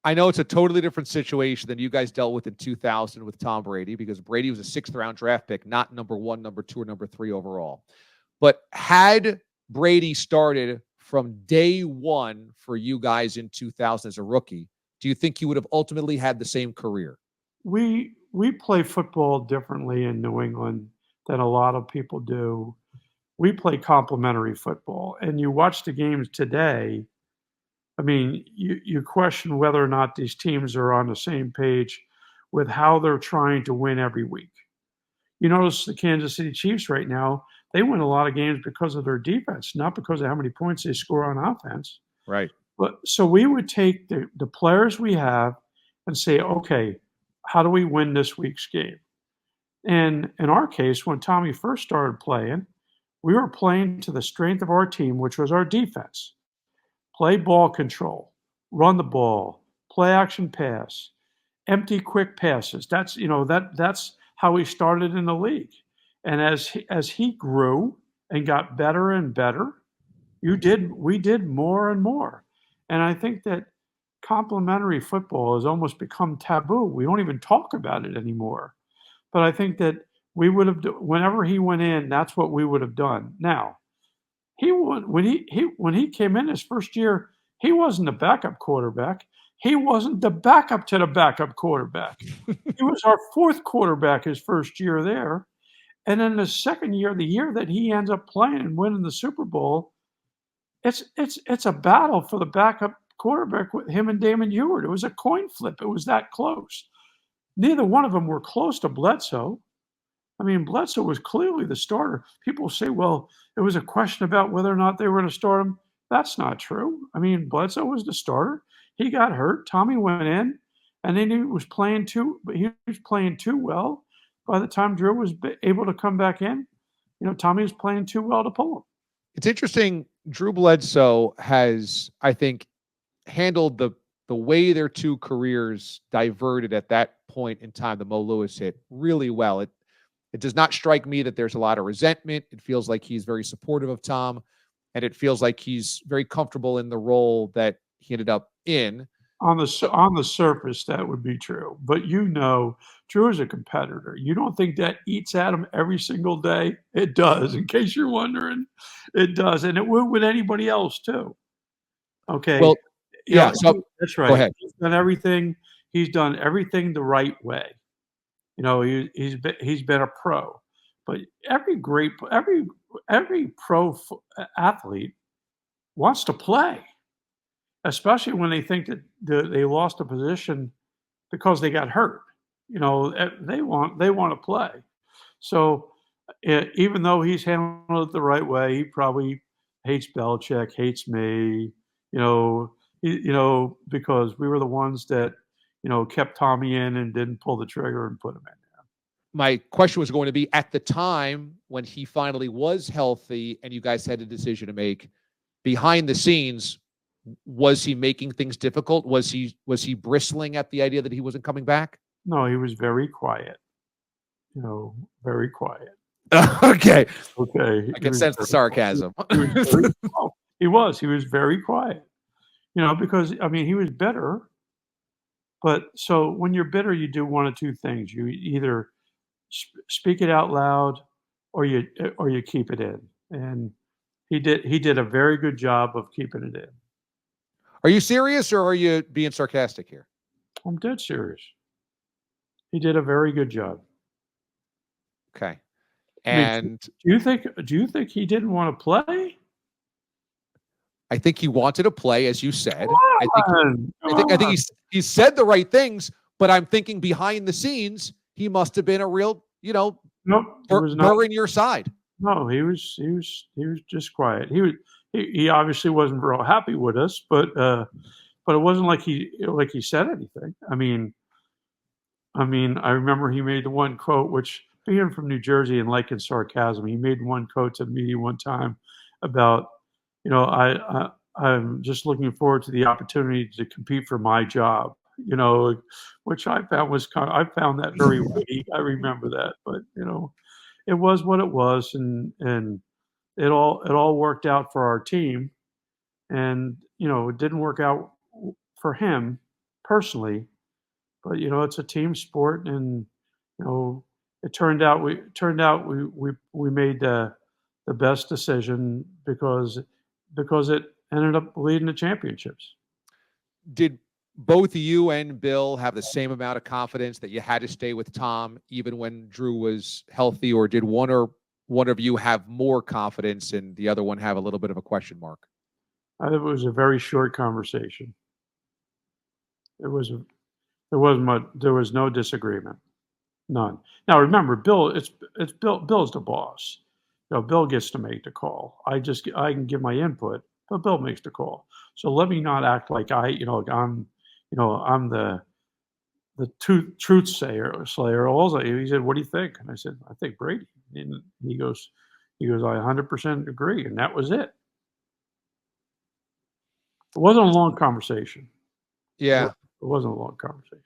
I know it's a totally different situation than you guys dealt with in 2000 with Tom Brady, because Brady was a 6th-round draft pick, not number 1, number 2, or number 3 overall. But had Brady started from day one for you guys in 2000 as a rookie, do you think you would have ultimately had the same career? We play football differently in New England than a lot of people do. We play complementary football, and you watch the games today. I mean, you question whether or not these teams are on the same page with how they're trying to win every week. You notice the Kansas City Chiefs right now, they win a lot of games because of their defense, not because of how many points they score on offense. Right. But so we would take the players we have and say, okay, how do we win this week's game? And in our case, when Tommy first started playing, we were playing to the strength of our team, which was our defense. Play ball control, run the ball, play action pass, empty quick passes. That's how he started in the league. And as he grew and got better and better, we did more and more. And I think that complementary football has almost become taboo. We don't even talk about it anymore. But I think that we would have, whenever he went in, that's what we would have done. Now, when he came in his first year, he wasn't the backup quarterback. He wasn't the backup to the backup quarterback. He was our fourth quarterback his first year there. And then the second year, the year that he ends up playing and winning the Super Bowl, it's a battle for the backup quarterback with him and Damon Ewart. It was a coin flip. It was that close. Neither one of them were close to Bledsoe. I mean, Bledsoe was clearly the starter. People say, well, it was a question about whether or not they were going to start him. That's not true. I mean, Bledsoe was the starter. He got hurt. Tommy went in, and then he was playing too well. By the time Drew was able to come back in, Tommy was playing too well to pull him. It's interesting. Drew Bledsoe has, I think, handled the way their two careers diverted at that point in time, the Mo Lewis hit, really well. It does not strike me that there's a lot of resentment. It feels like he's very supportive of Tom, and it feels like he's very comfortable in the role that he ended up in. On the surface, that would be true. But Drew is a competitor. You don't think that eats at him every single day? It does, in case you're wondering. It does. And it would with anybody else, too. Okay. Well, yeah. So that's right. Go ahead. He's done everything the right way. He's been a pro. But every pro athlete wants to play, especially when they think that they lost a position because they got hurt. They want to play. So even though he's handled it the right way, he probably hates Belichick, hates me. Because we were the ones that kept Tommy in and didn't pull the trigger and put him in there. My question was going to be, at the time when he finally was healthy and you guys had a decision to make, behind the scenes, was he making things difficult? Was he bristling at the idea that he wasn't coming back? No, he was very quiet. Very quiet. Okay. Okay. I can sense the sarcasm. He was very quiet. Because he was bitter. But so when you're bitter, you do one of two things. You either speak it out loud, or you keep it in. And he did a very good job of keeping it in. Are you serious, or are you being sarcastic here? I'm dead serious. He did a very good job. Okay. And do you think he didn't want to play? I think he wanted to play, as you said. I think he said the right things, but I'm thinking behind the scenes, he must have been a real, burr in your side. No, he was just quiet. He obviously wasn't real happy with us, but it wasn't like he said anything. I mean, I remember he made the one quote, which, being from New Jersey and liking sarcasm, he made one quote to me one time about, I'm just looking forward to the opportunity to compete for my job, which I found I found that very witty. I remember that, but it was what it was, and it all worked out for our team, and it didn't work out for him, personally, but it's a team sport, and it turned out we made the best decision because it ended up leading to championships. Did both you and Bill have the same amount of confidence that you had to stay with Tom even when Drew was healthy, or did one of you have more confidence and the other one have a little bit of a question mark? I think it was a very short conversation. It was there wasn't much. There was no disagreement, none. Now remember, Bill. It's Bill. Bill's the boss. Bill gets to make the call. I can give my input, but Bill makes the call. So let me not act like I'm the truth slayer. Also, he said, "What do you think?" And I said, "I think Brady." And he goes, "I 100% agree," and that was it. It wasn't a long conversation. Yeah. It wasn't a long conversation.